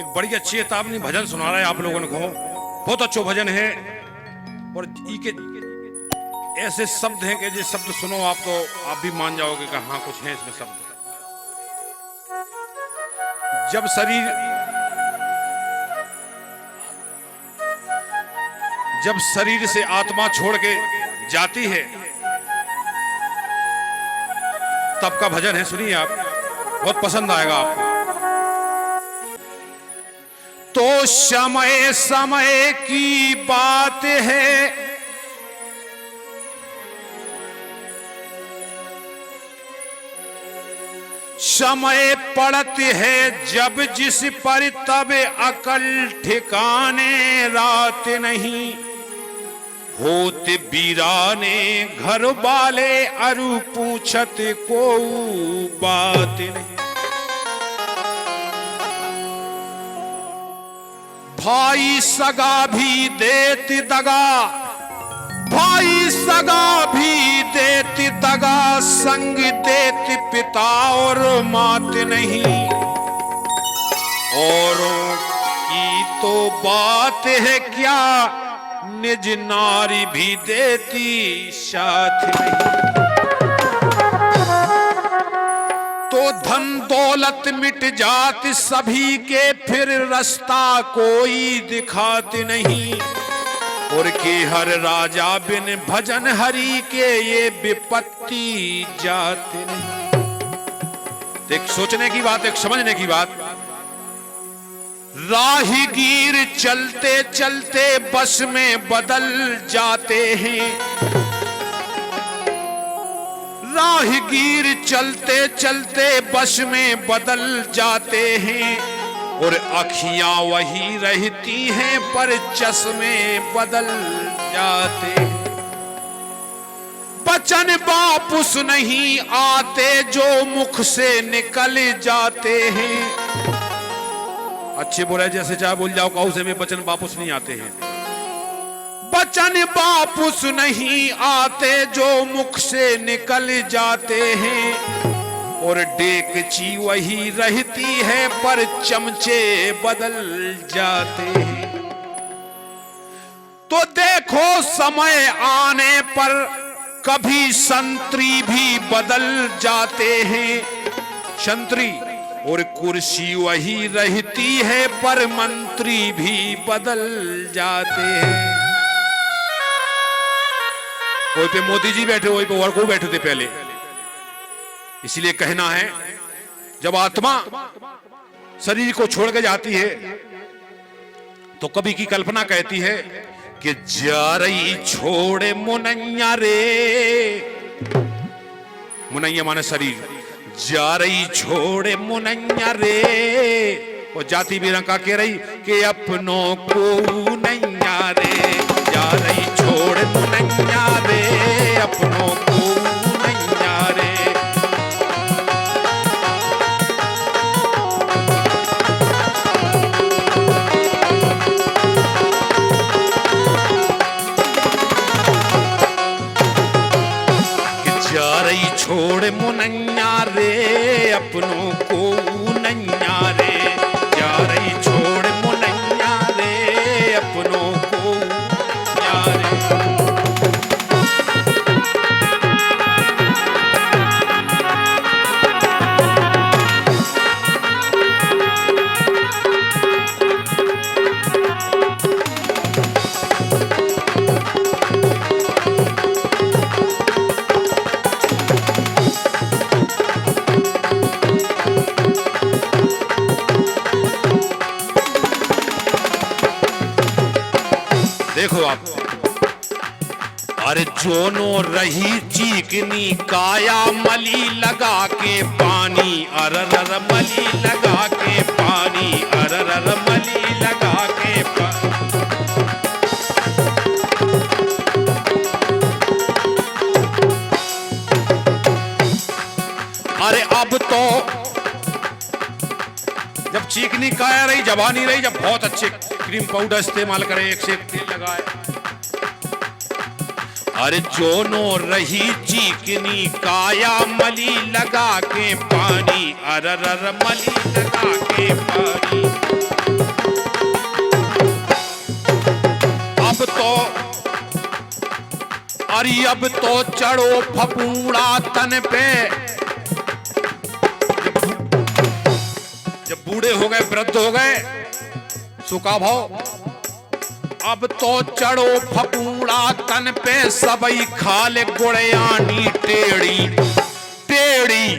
एक बड़ी अच्छी चेतावनी भजन सुना रहा है आप लोगों को। बहुत अच्छा भजन है और के ऐसे शब्द हैं कि जो शब्द सुनो आप तो आप भी मान जाओगे कि हाँ कुछ है इसमें शब्द। जब शरीर से आत्मा छोड़ के जाती है तब का भजन है, सुनिए आप, बहुत पसंद आएगा आपको। तो समय समय की बात है, समय पड़ती है जब जिस पर तब अकल ठिकाने रात नहीं होते बीराने घर वाले अरु पूछत को बात नहीं। भाई सगा भी देती दगा, भाई सगा भी देती दगा, संग देती पिता और मात नहीं। औरों की तो बात है क्या, निज नारी भी देती साथ नहीं। तो धन दौलत मिट जाती सभी के, फिर रास्ता कोई दिखाते नहीं। और के हर राजा बिन भजन हरि के, ये विपत्ति जाते नहीं। एक सोचने की बात, एक समझने की बात। राहगीर चलते चलते बस में बदल जाते हैं, राहगीर चलते चलते बस में बदल जाते हैं। और अखियां वही रहती हैं पर चश्मे बदल जाते हैं। वचन वापस नहीं आते जो मुख से निकल जाते हैं। अच्छे बोला जैसे चाहे बोल जाओ, कहू से में वचन वापस नहीं आते हैं। वचन वापस नहीं आते जो मुख से निकल जाते हैं। और डेकची वही रहती है पर चमचे बदल जाते हैं। तो देखो समय आने पर कभी संतरी भी बदल जाते हैं, संतरी। और कुर्सी वही रहती है पर मंत्री भी बदल जाते हैं। वही पे मोदी जी बैठे, वही पे वर्को बैठे थे पहले। इसलिए कहना है जब आत्मा शरीर को छोड़ के जाती है तो कवि की कल्पना कहती है कि जा रही छोड़े मुनैया रे, मुनैया माने शरीर, जा रही छोड़े मुनैया रे। वो जाति भी रंका कह रही कि अपनों को नैया रे, जा रही छोड़े मुनैया रे, अपनों को नैया रे। छोड़ मुनैया रे, अपनों को नैया रे, जा रही छोड़ मुनैया रे, अपनों को नैया रे। देखो आप, अरे जोनो रही चीकनी काया मली लगा के पानी, अरर मली लगा के पानी, अरर मली लगा के पानी। अरे अब तो जब चीकनी काया रही, जवानी रही, जब बहुत अच्छे क्रीम पाउडर इस्तेमाल करें, एक से एक तेल लगाए। अरे जोनो रही चीकनी काया मली लगा के पानी, अरर मली लगा के पानी। अरे अब तो चढ़ो फपूड़ा तन पे। जब बूढ़े हो गए, वृद्ध हो गए, सुखा भाव, अब तो चढ़ो फपूड़ा तन पे, सबई खाले गुड़यानी टेढ़ी टेढ़ी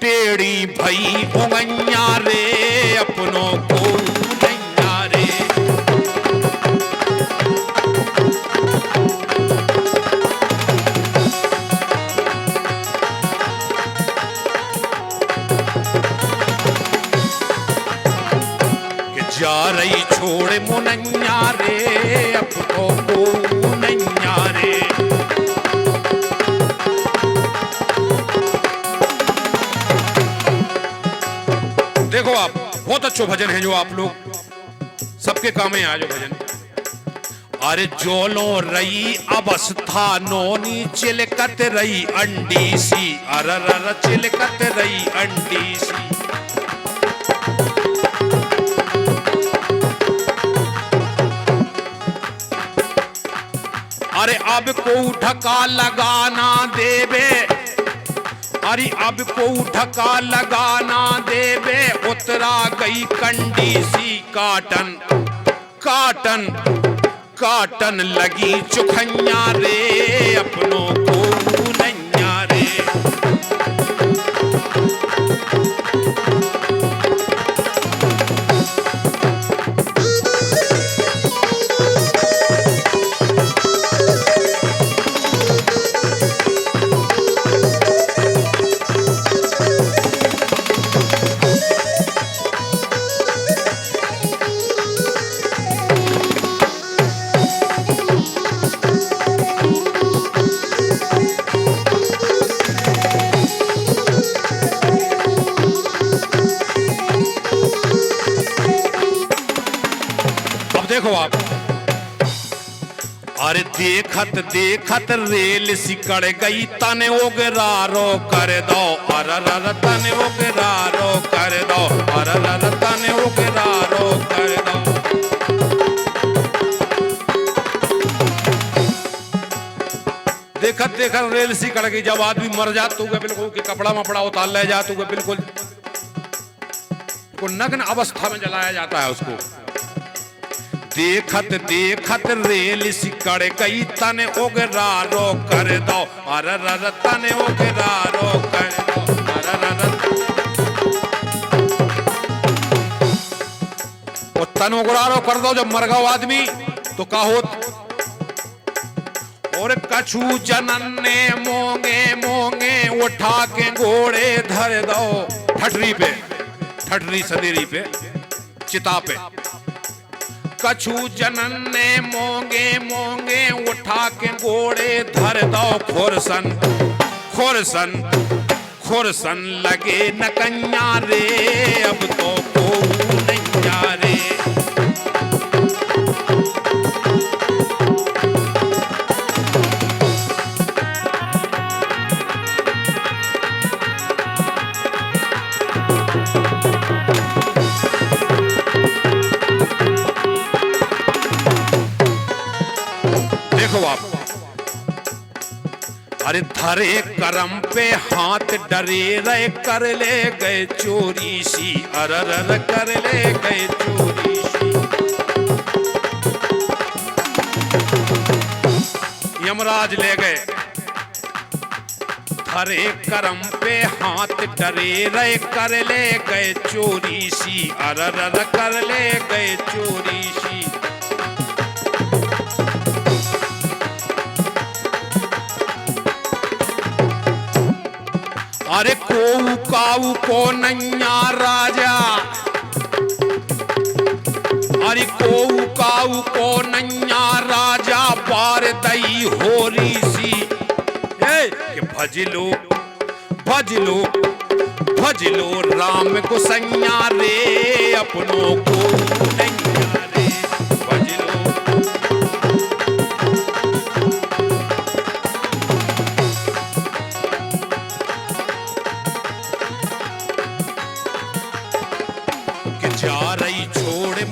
टेढ़ी भई उंगैया रे, अपनों को नैया रे। जा रही छोड़ मुनैया रे, अपनों को नैया रे। देखो आप, बहुत अच्छे भजन है जो आप लोग सबके काम में आ जो भजन। अरे जोलो रही अवस्था नोनी, चिलकत रही अंडी सी, अरर चिलकत रही अंडी सी। अरे अब को ढका लगाना देवे, अरे अब को ढका लगाना देवे, उतरा गई कंडी सी काटन काटन काटन लगी चुखैया रे, अपनों को नैया रे। देखो आप, अरे देखत देखत रेल सिकड़ गई, तने ओगरारो कर दो, अरर तने ओगरारो कर दो, अरर तने ओगरारो कर दो। देखत देखत रेल सिकड़ गई, जब आदमी मर जात तो बिल्कुल कि कपड़ा मपड़ा उतार ले जात तो बिल्कुल को नग्न अवस्था में जलाया जाता है उसको। देखत देखत रेल सिकड़ गई, तने ओगरारो कर दो, अरर तने ओगरारो कर दो, अरर। वो तन ओगरारो कर दो जब मर गओ आदमी तो का होत। और कछु जनन ने मोंगे मोंगे, उठा के घोड़े धर दो, ठठरी पे, ठठरी सदेरी पे, चिता पे। कछु जनन ने मोंगे मोंगे, उठा के घोड़े धर दो, खुरसन खुरसन खुरसन लगे नकैया रे, अब तो को नैया रे। देखो आप, अरे धरे करम पे हाथ डरे रे, कर ले गए चोरी सी, अरर कर ले गए चोरी सी। यमराज ले गए, धरे करम पे हाथ डरे रे, कर ले गए चोरी सी, अरर कर ले गए चोरी सी। अरे कोऊ काऊ को नैया राजा, अरे कोऊ काऊ को नैया राजा, बार दई होरी सी। कि भजलो भजलो भजलो राम को सैया रे, अपनों को नैया रे, भजलो। जा रही छोड़